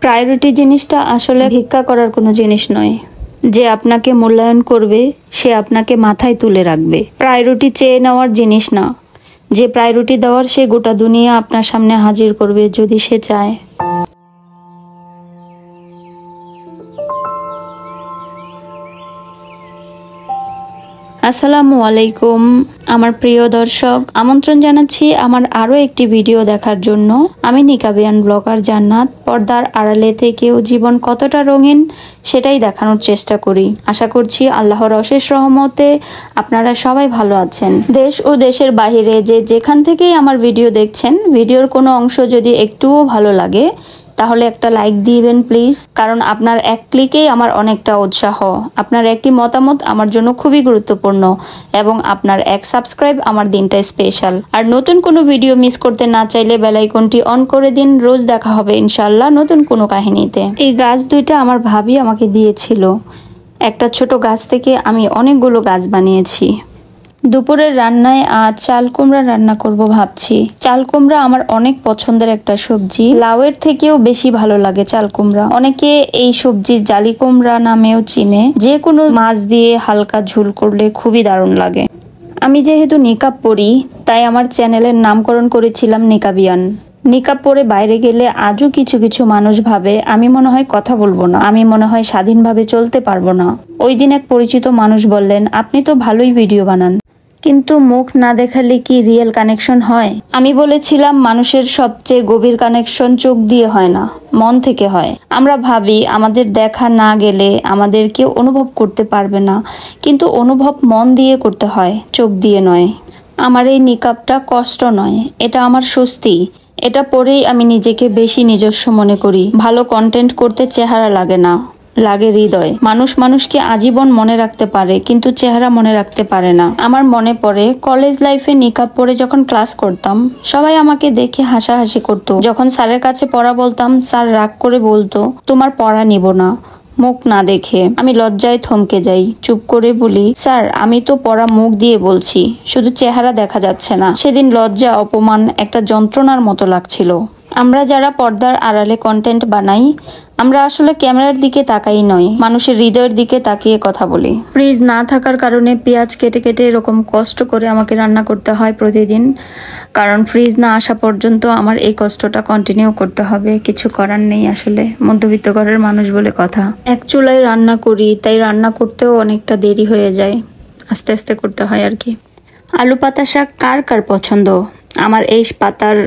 Priority জিনিসটা আসলে ভিক্ষা করার কোনো জিনিস নয়। যে আপনাকে মূল্যায়ন করবে সে আপনাকে মাথায় তুলে রাখবে। প্রায়োরিটি চেয়ে নেওয়ার জিনিস না। যে প্রায়োরিটি দেওয়ার সে গোটা দুনিয়া আপনার সামনে হাজির করবে যদি সে চায়। আসসালামু আলাইকুম আমার প্রিয় দর্শক, আমন্ত্রণ জানাচ্ছি আমার আরও একটি ভিডিও দেখার জন্য। আমি নিকাবিয়ান ব্লগার জান্নাত। পর্দার আড়ালে থেকেও জীবন কতটা রঙিন সেটাই দেখানোর চেষ্টা করি। আশা করছি আল্লাহর অশেষ রহমতে আপনারা সবাই ভালো আছেন। দেশ ও দেশের বাহিরে যে যেখান থেকেই আমার ভিডিও দেখছেন, ভিডিওর কোনো অংশ যদি একটুও ভালো লাগে তাহলে একটা লাইক দিবেন প্লিজ। কারণ আপনার এক ক্লিকেই আমার অনেকটা উৎসাহ। আপনার একটি মতামত আমার জন্য খুবই গুরুত্বপূর্ণ এবং আপনার এক সাবস্ক্রাইব আমার দিনটা স্পেশাল। আর নতুন কোনো ভিডিও মিস করতে না চাইলে বেল আইকনটি অন করে দিন। রোজ দেখা হবে ইনশাআল্লাহ নতুন কোনো কাহিনীতে। এই গাছ দুইটা আমার ভাবি আমাকে দিয়েছিল। একটা ছোট গাছ থেকে আমি অনেকগুলো গাছ বানিয়েছি। দুপুরের রান্নায় আজ চাল কুমড়া রান্না করব ভাবছি। চাল কুমড়া আমার অনেক পছন্দের একটা সবজি। লাউয়ের থেকেও বেশি ভালো লাগে চাল কুমড়া। অনেকে এই সবজি জালি কুমড়া নামেও চিনে। যে কোনো মাছ দিয়ে হালকা ঝোল করলে খুবই দারুণ লাগে। আমি যেহেতু নিকাব পরি তাই আমার চ্যানেলের নামকরণ করেছিলাম নিকাবিয়ান। নিকাব পরে বাইরে গেলে আজও কিছু কিছু মানুষ ভাবে আমি মনে হয় কথা বলবো না, আমি মনে হয় স্বাধীনভাবে চলতে পারবো না। ওই দিন এক পরিচিত মানুষ বললেন, আপনি তো ভালোই ভিডিও বানান, কিন্তু মুখ না দেখালে কি রিয়েল কানেকশন হয়? আমি বলেছিলাম মানুষের সবচেয়ে গভীর কানেকশন চোখ দিয়ে হয় না, মন থেকে হয়। আমরা ভাবি আমাদের দেখা না গেলে আমাদের কেউ অনুভব করতে পারবে না, কিন্তু অনুভব মন দিয়ে করতে হয়, চোখ দিয়ে নয়। আমার এই নিকাবটা কষ্ট নয়, এটা আমার স্বস্তি। এটা পরেই আমি নিজেকে বেশি নিজস্ব মনে করি। ভালো কন্টেন্ট করতে চেহারা লাগে না, লাগে হৃদয়। মানুষ মানুষকে আজীবন মনে রাখতে পারে কিন্তু চেহারা মনে রাখতে পারে না। আমার মনে পড়ে কলেজ লাইফে নিকাব পরে যখন ক্লাস করতাম সবাই আমাকে দেখে হাসাহাসি করতো। যখন স্যারের কাছে পড়া বলতাম স্যার রাগ করে বলতো, তোমার পড়া নিব না। মুখ না দেখে আমি লজ্জায় থমকে যাই, চুপ করে বলি, স্যার আমি তো পড়া মুখ দিয়ে বলছি, শুধু চেহারা দেখা যাচ্ছে না। সেদিন লজ্জা অপমান একটা যন্ত্রণার মতো লাগছিল। আমরা যারা পর্দার আড়ালে কন্টেন্ট বানাই আমরা আসলে ক্যামেরার দিকে তাকাই নয়, মানুষের হৃদয়ের দিকে তাকিয়ে কথা বলি। ফ্রিজ না থাকার কারণে পেঁয়াজ কেটে কেটে এরকম কষ্ট করে আমাকে রান্না করতে হয় প্রতিদিন। কারণ ফ্রিজ না আসা পর্যন্ত আমার এই কষ্টটা কন্টিনিউ করতে হবে। কিছু করার নেই, আসলে মধ্যবিত্ত ঘরের মানুষ বলে কথা। এক চুলায় রান্না করি তাই রান্না করতেও অনেকটা দেরি হয়ে যায়, আস্তে আস্তে করতে হয় আর কি। আলু পাতা শাক কার কার পছন্দ? আমার এই পাতার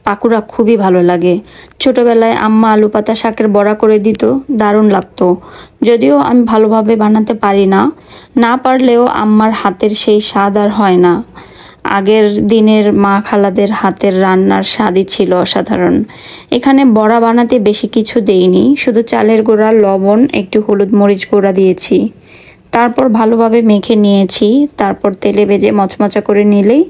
পাকুড়া খুবই ভালো লাগে। ছোটবেলায় আম্মা আলু পাতা শাকের বড়া করে দিত, দারুণ লাগতো। যদিও আমি ভালোভাবে বানাতে পারি না, না পারলেও আম্মার হাতের সেই স্বাদ আর হয় না। আগের দিনের মা খালাদের হাতের রান্নার স্বাদই ছিল অসাধারণ। এখানে বড়া বানাতে বেশি কিছু দেইনি, শুধু চালের গুঁড়া, লবণ, একটু হলুদ মরিচ গুঁড়া দিয়েছি। তারপর ভালোভাবে মেখে নিয়েছি। তারপর তেলে ভেজে মচমচা করে নিলেই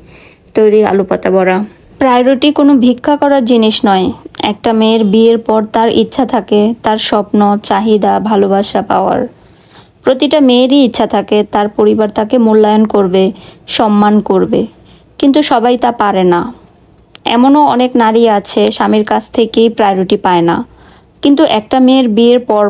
তৈরি আলু পাতা বড়া। প্রায়োরিটি কোনো ভিক্ষা করার জিনিস নয়। একটা মেয়ের বিয়ের পর তার ইচ্ছা থাকে তার স্বপ্ন, চাহিদা, ভালোবাসা পাওয়ার। প্রতিটা মেয়েরই ইচ্ছা থাকে তার পরিবার তাকে মূল্যায়ন করবে, সম্মান করবে, কিন্তু সবাই তা পারে না। এমনও অনেক নারী আছে স্বামীর কাছ থেকেই প্রায়োরিটি পায় না। কিন্তু একটা মেয়ের বিয়ের পর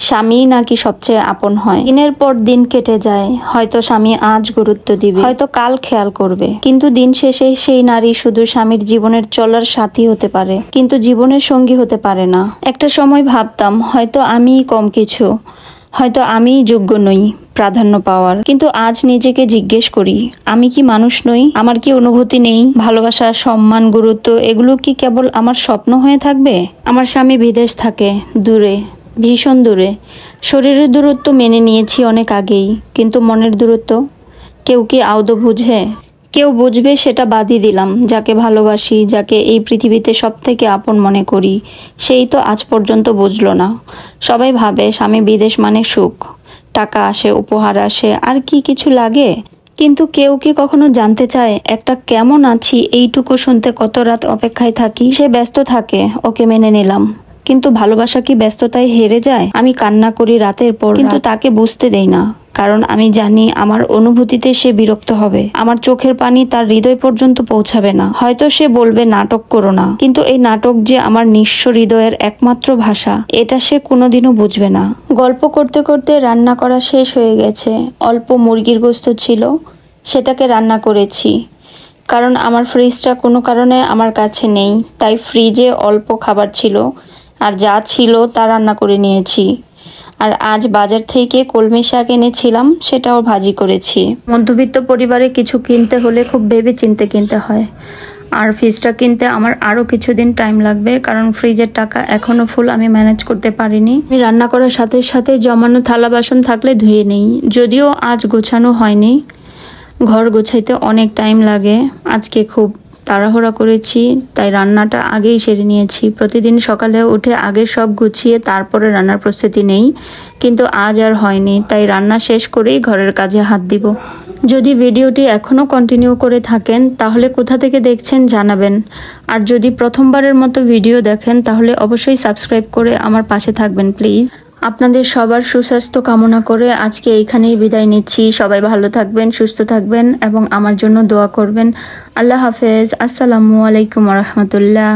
স্বামী নাকি সবচেয়ে আপন হয়। দিনের পর দিন কেটে যায়, হয়তো স্বামী আজ গুরুত্ব দিবে, হয়তো কাল খেয়াল করবে, কিন্তু দিন শেষে সেই নারী শুধু স্বামীর জীবনের চলার সাথী হতে পারে, কিন্তু জীবনের সঙ্গী হতে পারে না। একটা সময় ভাবতাম হয়তো আমিই কম কিছু, হয়তো আমিই যোগ্য নই প্রাধান্য পাওয়ার। কিন্তু আজ নিজেকে জিজ্ঞেস করি, আমি কি মানুষ নই? আমার কি অনুভূতি নেই? ভালোবাসা, সম্মান, গুরুত্ব এগুলো কি কেবল আমার স্বপ্ন হয়ে থাকবে? আমার স্বামী বিদেশ থাকে, দূরে, ভীষণ দূরে। শরীরের দূরত্ব মেনে নিয়েছি অনেক আগেই, কিন্তু মনের দূরত্ব কেউ কি আদৌ বুঝে? কেউ বুঝবে সেটা বাদই দিলাম। যাকে ভালোবাসি, যাকে এই পৃথিবীতে সব থেকে আপন মনে করি, সেই তো আজ পর্যন্ত বুঝলো না। সবাই ভাবে স্বামী বিদেশ মানে সুখ, টাকা আসে, উপহার আসে, আর কি কিছু লাগে? কিন্তু কেউ কি কখনো জানতে চায় একটা কেমন আছি এইটুকু শুনতে কত রাত অপেক্ষায় থাকি? সে ব্যস্ত থাকে, ওকে মেনে নিলাম, কিন্তু ভালোবাসা কি ব্যস্ততায় হেরে যায়? আমি কান্না করি রাতের পর, কিন্তু তাকে বুঝতে দেই না কারণ আমি জানি আমার অনুভূতিতে সে বিরক্ত হবে, আমার চোখের পানি তার হৃদয় পর্যন্ত পৌঁছাবে না। হয়তো সে বলবে নাটক করো না, কিন্তু এই নাটক যে আমার নিঃস্ব হৃদয়ের একমাত্র ভাষা, এটা সে কোনোদিনও বুঝবে না। গল্প করতে করতে রান্না করা শেষ হয়ে গেছে। অল্প মুরগির গোশত ছিল, সেটাকে রান্না করেছি। কারণ আমার ফ্রিজটা কোনো কারণে আমার কাছে নেই, তাই ফ্রিজে অল্প খাবার ছিল, আর যা ছিল তা রান্না করে নিয়েছি। আর আজ বাজার থেকে কলমি শাক এনেছিলাম, সেটাও ভাজি করেছি। মধ্যবিত্ত পরিবারে কিছু কিনতে হলে খুব ভেবে চিন্তে কিনতে হয়। আর ফ্রিজটা কিনতে আমার আরও কিছুদিন টাইম লাগবে, কারণ ফ্রিজের টাকা এখনও ফুল আমি ম্যানেজ করতে পারিনি। আমি রান্না করার সাথে সাথে জমানো থালা বাসন থাকলে ধুয়ে নেই, যদিও আজ গোছানো হয়নি। ঘর গোছাইতে অনেক টাইম লাগে, আজকে খুব তাড়াহুড়া করেছি, তাই রান্নাটা আগেই সেরে নিয়েছি। প্রতিদিন সকালে উঠে আগে সব গুছিয়ে তারপরে রান্নার প্রস্তুতি নেই, কিন্তু আজ আর হয়নি, তাই রান্না শেষ করেই ঘরের কাজে হাত দিব। যদি ভিডিওটি এখনও কন্টিনিউ করে থাকেন তাহলে কোথা থেকে দেখছেন জানাবেন। আর যদি প্রথমবারের মতো ভিডিও দেখেন তাহলে অবশ্যই সাবস্ক্রাইব করে আমার পাশে থাকবেন প্লিজ। আপনাদের সবার সুস্বাস্থ্য কামনা করে আজকে এইখানেই বিদায় নিচ্ছি। সবাই ভালো থাকবেন, সুস্থ থাকবেন এবং আমার জন্য দোয়া করবেন। আল্লাহ হাফেজ। আসসালামু আলাইকুম ওয়া রাহমাতুল্লাহ।